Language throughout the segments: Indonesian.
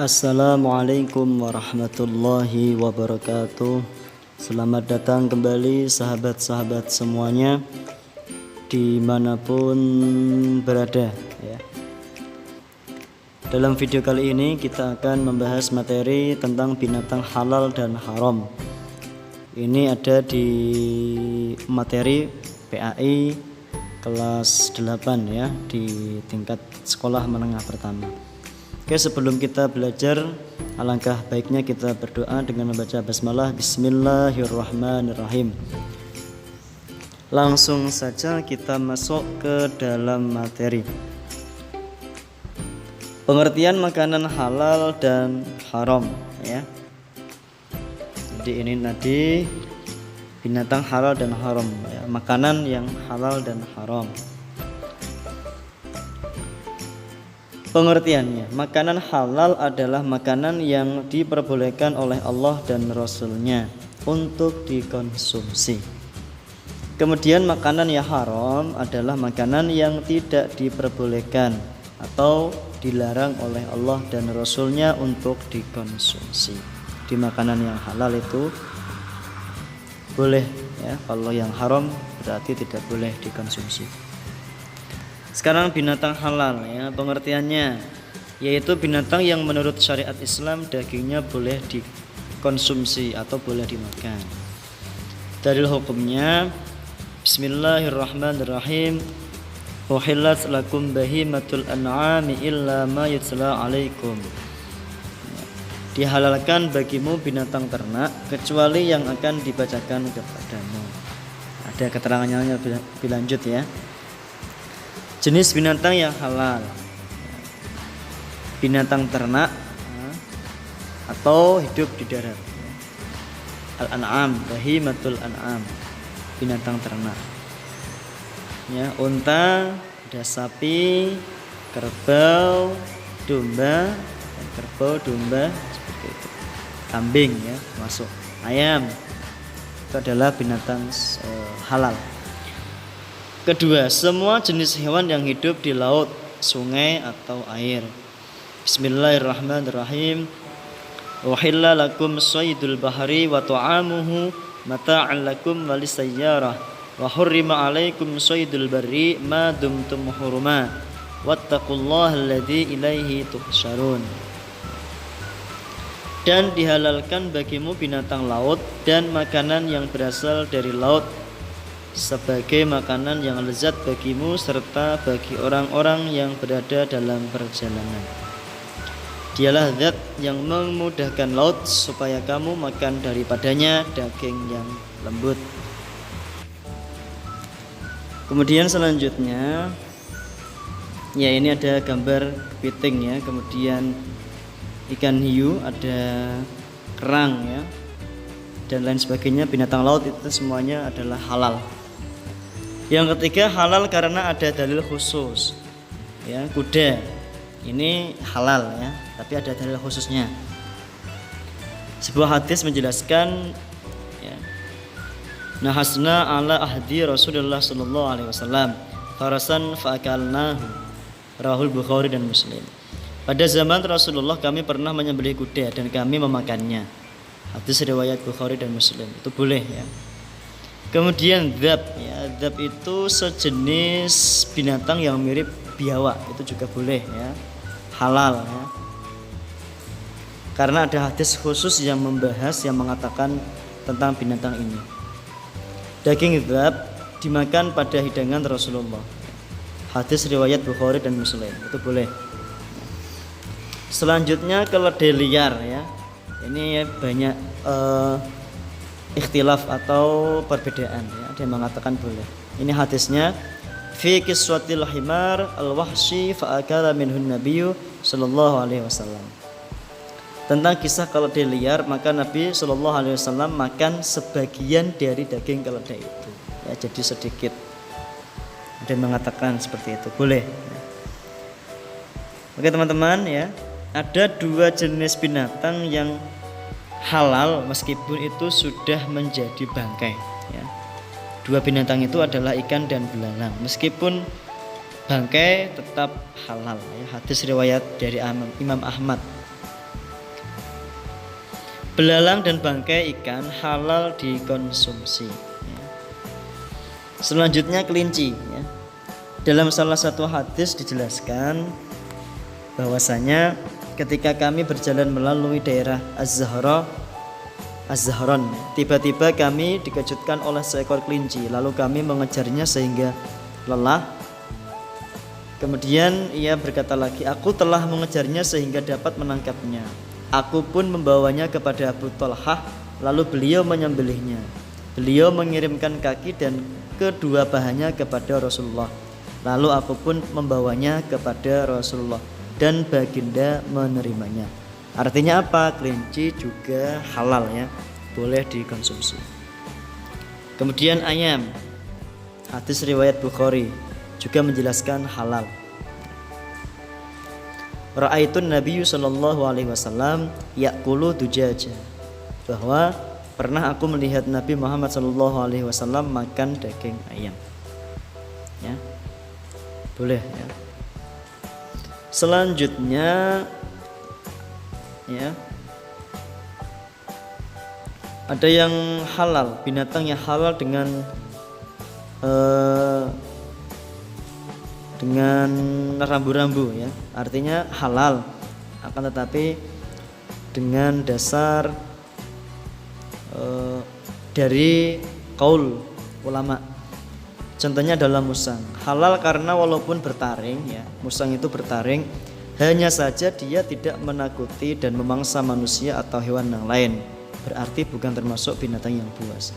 Assalamualaikum warahmatullahi wabarakatuh. Selamat datang kembali sahabat-sahabat semuanya dimanapun berada ya. Dalam video kali ini kita akan membahas materi tentang binatang halal dan haram. Ini ada di materi PAI kelas 8 ya, di tingkat sekolah menengah pertama. Oke, sebelum kita belajar, alangkah baiknya kita berdoa dengan membaca basmalah. Bismillahirrahmanirrahim. Langsung saja kita masuk ke dalam materi. Pengertian makanan halal dan haram ya. Jadi ini tadi binatang halal dan haram ya, makanan yang halal dan haram. Pengertiannya, makanan halal adalah makanan yang diperbolehkan oleh Allah dan Rasul-Nya untuk dikonsumsi. Kemudian makanan yang haram adalah makanan yang tidak diperbolehkan atau dilarang oleh Allah dan Rasul-Nya untuk dikonsumsi. Di makanan yang halal itu boleh ya, kalau yang haram berarti tidak boleh dikonsumsi. Sekarang binatang halal ya, pengertiannya yaitu binatang yang menurut syariat Islam dagingnya boleh dikonsumsi atau boleh dimakan. Dalil hukumnya Bismillahirrahmanirrahim. Uhillat lakum bahimatul an'ami illa ma yutla alaikum. Dihalalkan bagimu binatang ternak kecuali yang akan dibacakan kepadamu. Ada keterangannya lebih lanjut ya. Jenis binatang yang halal, binatang ternak atau hidup di darat. Al-an'am, bahimatul an'am, binatang ternak. Ya, unta, ada sapi, kerbau, domba, seperti itu. Kambing ya, masuk. Ayam itu adalah binatang halal. Kedua, semua jenis hewan yang hidup di laut, sungai atau air. Bismillahirrahmanirrahim. Uhilla lakum shaydul bahri wa ta'amuhu mata'an lakum walisayyarah wa hurrima 'alaikum shaydul barri ma dumtum huruma wattaqullaha alladzi ilaihi tuhsyarun. Dan dihalalkan bagimu binatang laut dan makanan yang berasal dari laut sebagai makanan yang lezat bagimu serta bagi orang-orang yang berada dalam perjalanan. Dialah zat yang memudahkan laut supaya kamu makan daripadanya daging yang lembut. Kemudian selanjutnya ya, ini ada gambar kepiting ya, kemudian ikan hiu, ada kerang ya, dan lain sebagainya. Binatang laut itu semuanya adalah halal. Yang ketiga, halal karena ada dalil khusus ya, kuda ini halal ya, tapi ada dalil khususnya. Sebuah hadis menjelaskan ya, nahasna ala ahdi Rasulullah sallallahu alaihi wasallam farasan faakalnahu, rahul Bukhari dan Muslim. Pada zaman Rasulullah kami pernah menyembelih kuda dan kami memakannya. Hadis riwayat Bukhari dan Muslim. Itu boleh ya. Kemudian dzab ya, dzab itu sejenis binatang yang mirip biawak, itu juga boleh ya, halal ya. Karena ada hadis khusus yang membahas, yang mengatakan tentang binatang ini. Daging dzab dimakan pada hidangan Rasulullah. Hadis riwayat Bukhari dan Muslim, itu boleh. Selanjutnya keledai liar ya. Ini banyak ikhtilaf atau perbedaan ya. Ada yang mengatakan boleh. Ini hadisnya fi qiswatil himar al-wahshi fa akala minhun nabiyyu sallallahu alaihi wasallam. Tentang kisah keledai liar, maka Nabi sallallahu alaihi wasallam makan sebagian dari daging keledai itu. Ya, jadi sedikit. Ada yang mengatakan seperti itu, boleh. Oke teman-teman ya, ada dua jenis binatang yang halal meskipun itu sudah menjadi bangkai ya. Dua binatang itu adalah ikan dan belalang. Meskipun bangkai tetap halal ya. Hadis riwayat dari Imam Ahmad Belalang dan bangkai ikan halal dikonsumsi. Selanjutnya kelinci. Dalam salah satu hadis dijelaskan bahwasanya ketika kami berjalan melalui daerah Az-Zahran, tiba-tiba kami dikejutkan oleh seekor kelinci. Lalu kami mengejarnya sehingga lelah. Kemudian ia berkata lagi, aku telah mengejarnya sehingga dapat menangkapnya. Aku pun membawanya kepada Abu Thalhah, lalu beliau menyembelihnya. Beliau mengirimkan kaki dan kedua pahanya kepada Rasulullah. Lalu aku pun membawanya kepada Rasulullah dan baginda menerimanya. Artinya apa? Kelinci juga halal ya, boleh dikonsumsi. Kemudian ayam, hadis riwayat Bukhari juga menjelaskan halal. Ra'aitun Nabi sallallahu alaihi wasallam ya'kulu dujaja, bahwa pernah aku melihat Nabi Muhammad sallallahu alaihi wasallam makan daging ayam. Ya. Boleh ya. Selanjutnya ya, ada yang halal, binatang yang halal dengan rambu-rambu ya, artinya halal, akan tetapi dengan dasar dari qaul ulama. Contohnya adalah musang, halal karena walaupun bertaring ya, musang itu bertaring, hanya saja dia tidak menakuti dan memangsa manusia atau hewan yang lain, berarti bukan termasuk binatang yang buas.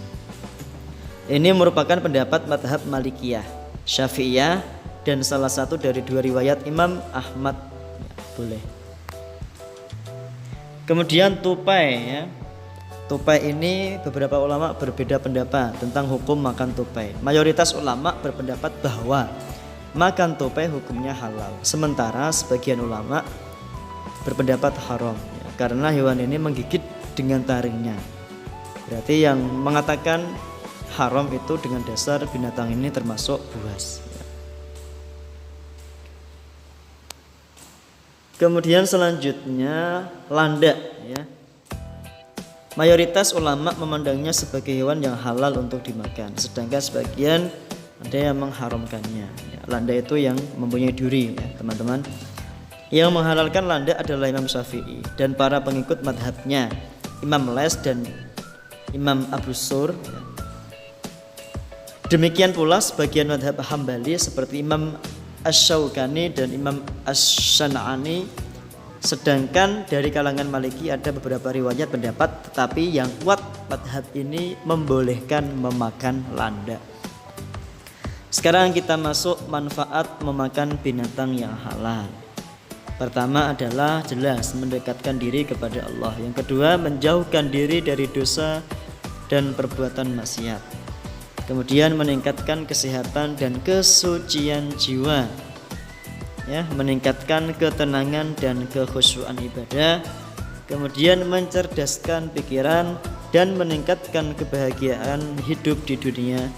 Ini merupakan pendapat mazhab Malikiyah, Syafi'iyah, dan salah satu dari dua riwayat Imam Ahmad ya, boleh. Kemudian tupai ya. Tupai ini beberapa ulama berbeda pendapat tentang hukum makan tupai. Mayoritas ulama berpendapat bahwa makan tupai hukumnya halal, sementara sebagian ulama berpendapat haram ya, karena hewan ini menggigit dengan taringnya. Berarti yang mengatakan haram itu dengan dasar binatang ini termasuk buas. Kemudian selanjutnya landak ya. Mayoritas ulama memandangnya sebagai hewan yang halal untuk dimakan, sedangkan sebagian ada yang mengharamkannya ya. Landak itu yang mempunyai duri ya teman-teman. Yang menghalalkan landak adalah Imam Syafi'i dan para pengikut madhabnya, Imam Les dan Imam Abu Sur ya. Demikian pula sebagian madhab Hambali seperti Imam Asy-Syaukani dan Imam Asy-Syan'ani. Sedangkan dari kalangan Maliki ada beberapa riwayat pendapat, tetapi yang kuat madhab ini membolehkan memakan landak. Sekarang kita masuk manfaat memakan binatang yang halal. Pertama adalah jelas mendekatkan diri kepada Allah. Yang kedua menjauhkan diri dari dosa dan perbuatan maksiat. Kemudian meningkatkan kesehatan dan kesucian jiwa ya, meningkatkan ketenangan dan kekhusyuan ibadah, kemudian mencerdaskan pikiran dan meningkatkan kebahagiaan hidup di dunia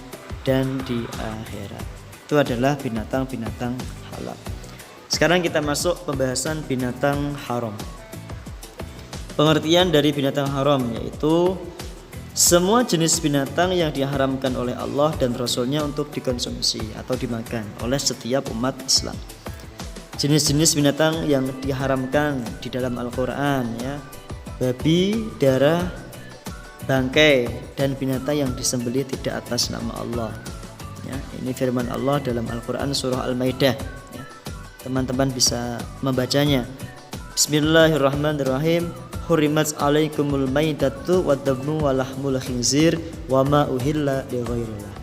dan di akhirat. Itu adalah binatang-binatang halal. Sekarang kita masuk pembahasan binatang haram. Pengertian dari binatang haram yaitu semua jenis binatang yang diharamkan oleh Allah dan Rasulnya untuk dikonsumsi atau dimakan oleh setiap umat Islam. Jenis-jenis binatang yang diharamkan di dalam Al-Quran ya, babi, darah, bangkai, dan binatang yang disembelih tidak atas nama Allah ya. Ini firman Allah dalam Al-Quran surah Al-Maidah ya. Teman-teman bisa membacanya. Bismillahirrahmanirrahim. Hurimat alaikumul maitatu waddamu walahmul khinzir wama uhilla lighairillah.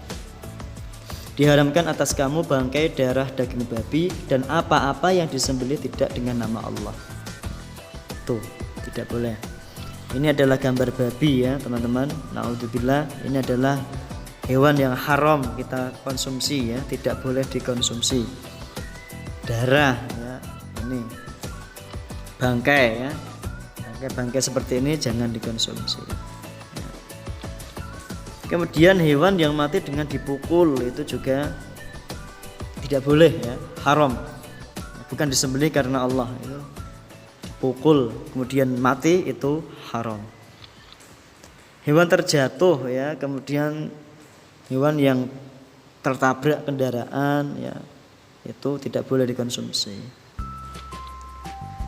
Diharamkan atas kamu bangkai, darah, daging babi, dan apa-apa yang disembelih tidak dengan nama Allah. Tuh, tidak boleh. Ini adalah gambar babi ya teman-teman. Naudzubillah, ini adalah hewan yang haram kita konsumsi ya, tidak boleh dikonsumsi. Darah ya, ini bangkai ya. Bangkai seperti ini jangan dikonsumsi. Kemudian hewan yang mati dengan dipukul itu juga tidak boleh ya, haram. Bukan disembelih karena Allah, itu dipukul kemudian mati itu haram. hewan terjatuh ya, kemudian hewan yang tertabrak kendaraan ya, itu tidak boleh dikonsumsi.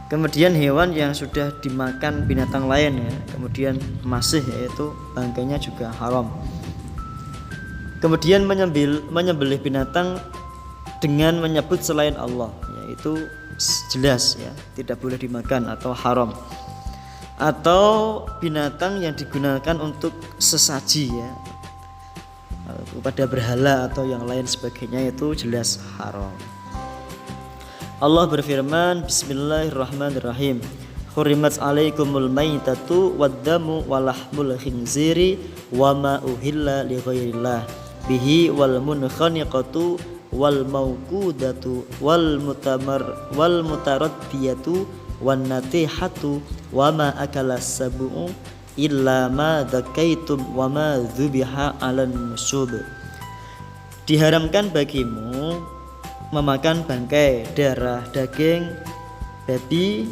Kemudian hewan yang sudah dimakan binatang lain ya, kemudian masih, yaitu bangkainya juga haram. Kemudian menyembelih binatang dengan menyebut selain Allah, yaitu jelas ya, tidak boleh dimakan atau haram. Atau binatang yang digunakan untuk sesaji ya, kepada berhala atau yang lain sebagainya, itu jelas haram. Allah berfirman, Bismillahirrahmanirrahim. Hurimat alaikumul maitatu waddamu walahmul khinziri wama uhilla li ghairillah bihi wal munkhaniqatu wal mauqudatu wal mutaraddiyatu wan natihatu wama akala sab'u illa ma dzakaitum wama dzubiha 'alan nusub. Diharamkan bagimu memakan bangkai, darah, daging babi,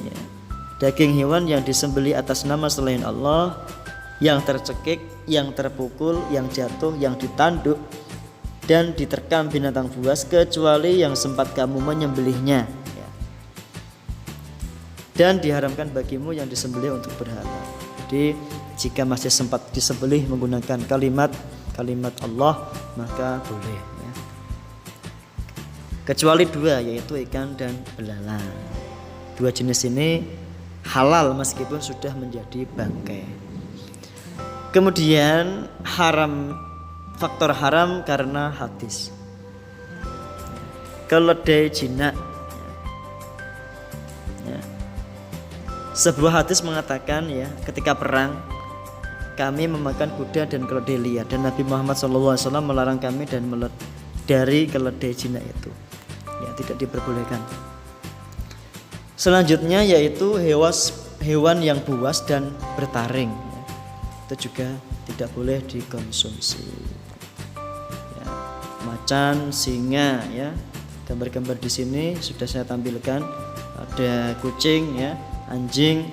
daging hewan yang disembelih atas nama selain Allah, yang tercekik, yang terpukul, yang jatuh, yang ditanduk dan diterkam binatang buas, kecuali yang sempat kamu menyembelihnya ya. Dan diharamkan bagimu yang disembelih untuk berhala. Jadi jika masih sempat disembelih menggunakan kalimat Allah, maka boleh ya. Kecuali dua, yaitu ikan dan belalang. Dua jenis ini halal meskipun sudah menjadi bangkai. Kemudian haram, faktor haram karena hadis. Keledai jinak ya. Sebuah hadis mengatakan ya, ketika perang kami memakan kuda dan keledai liar, dan Nabi Muhammad SAW melarang kami dari keledai jinak itu ya, tidak diperbolehkan. Selanjutnya yaitu hewan yang buas dan bertaring ya, itu juga tidak boleh dikonsumsi ya. Macan, singa ya, gambar-gambar di sini sudah saya tampilkan. Ada kucing ya, anjing,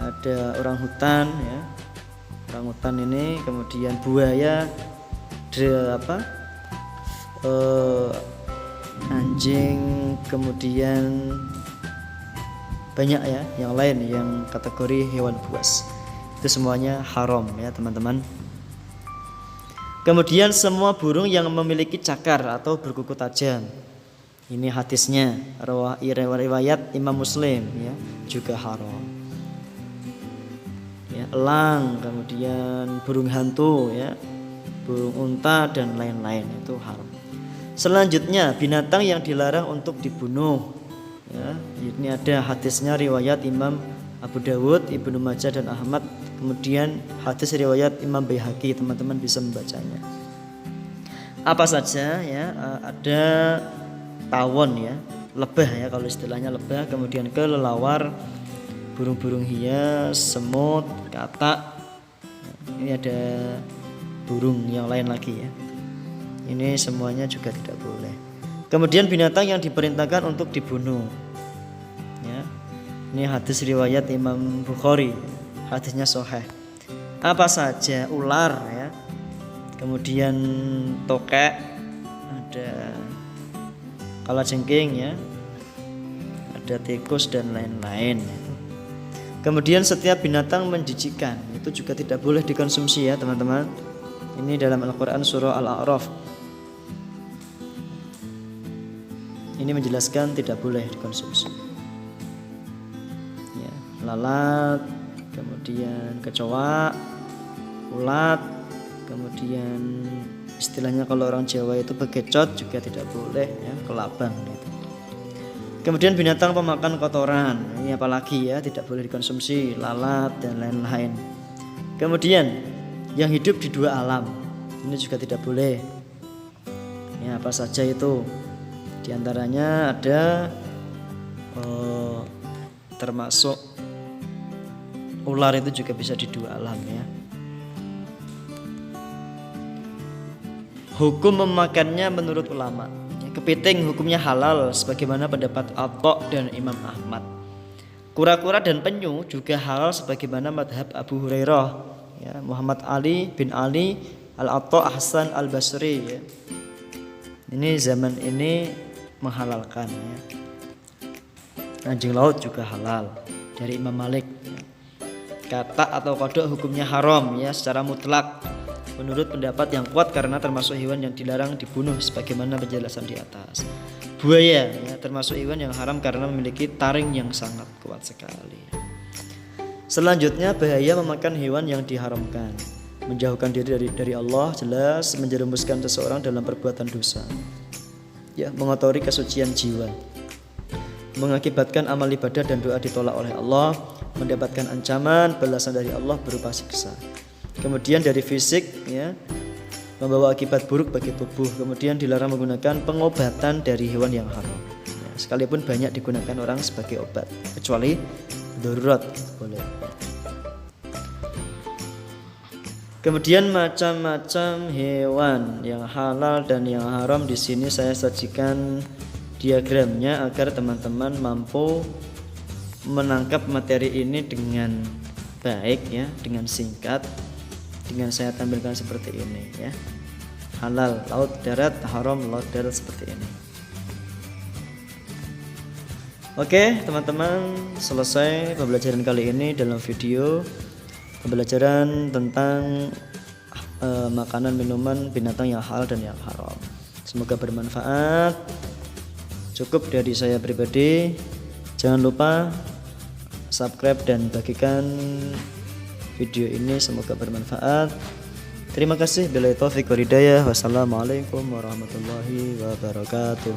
ada orangutan ya, orangutan ini, kemudian buaya, anjing, kemudian banyak ya yang lain yang kategori hewan buas. Itu semuanya haram ya teman-teman. Kemudian semua burung yang memiliki cakar atau berkuku tajam, ini hadisnya riwayat Imam Muslim ya, juga haram ya. Elang, kemudian burung hantu ya, burung unta dan lain-lain, itu haram. Selanjutnya binatang yang dilarang untuk dibunuh ya, ini ada hadisnya riwayat Imam Abu Dawud, Ibnu Majah dan Ahmad. Kemudian hadis riwayat Imam Baihaqi, teman-teman bisa membacanya. Apa saja ya, ada tawon ya, lebah ya kalau istilahnya lebah, kemudian kelelawar, burung-burung hias, semut, katak. Ini ada burung yang lain lagi ya. Ini semuanya juga tidak boleh. Kemudian binatang yang diperintahkan untuk dibunuh ya, ini hadis riwayat Imam Bukhari, hadisnya sahih. Apa saja, ular ya, kemudian tokek, ada kalajengking ya, ada tikus dan lain-lain. Kemudian setiap binatang menjijikan itu juga tidak boleh dikonsumsi ya teman-teman. Ini dalam Al-Quran surah Al-A'raf. Ini menjelaskan tidak boleh dikonsumsi ya, lalat, kemudian kecoa, ulat, kemudian istilahnya kalau orang Jawa itu bekecot juga tidak boleh ya, kelabang gitu. Kemudian binatang pemakan kotoran, ini apalagi ya, tidak boleh dikonsumsi, lalat dan lain-lain. Kemudian yang hidup di dua alam, ini juga tidak boleh ya. Apa saja itu? Di antaranya ada termasuk ular, itu juga bisa di dua alam ya. Hukum memakannya menurut ulama, kepiting hukumnya halal sebagaimana pendapat Atta dan Imam Ahmad. Kura-kura dan penyu juga halal sebagaimana madhab Abu Hurairah ya, Muhammad Ali bin Ali Al-Atta Ahsan Al-Basri ya. Ini zaman ini menghalalkan ya. Anjing laut juga halal dari Imam Malik. Katak atau kodok hukumnya haram ya secara mutlak menurut pendapat yang kuat karena termasuk hewan yang dilarang dibunuh sebagaimana penjelasan di atas. Buaya ya termasuk hewan yang haram karena memiliki taring yang sangat kuat sekali. Selanjutnya bahaya memakan hewan yang diharamkan. Menjauhkan diri dari Allah jelas menjerumuskan seseorang dalam perbuatan dosa. Ya, mengotori kesucian jiwa. Mengakibatkan amal ibadah dan doa ditolak oleh Allah, mendapatkan ancaman balasan dari Allah berupa siksa. Kemudian dari fisik ya, membawa akibat buruk bagi tubuh. Kemudian dilarang menggunakan pengobatan dari hewan yang haram. Ya, sekalipun banyak digunakan orang sebagai obat, kecuali darurat boleh. Kemudian macam-macam hewan yang halal dan yang haram di sini saya sajikan diagramnya agar teman-teman mampu menangkap materi ini dengan baik ya, dengan singkat. Dengan saya tampilkan seperti ini ya. Halal laut darat, haram laut darat seperti ini. Oke, teman-teman, selesai pembelajaran kali ini dalam video pembelajaran tentang makanan, minuman, binatang yang halal dan yang haram. Semoga bermanfaat. Cukup dari saya pribadi. Jangan lupa subscribe dan bagikan video ini, semoga bermanfaat. Terima kasih. Billahi taufiq wal hidayah. Wassalamualaikum warahmatullahi wabarakatuh.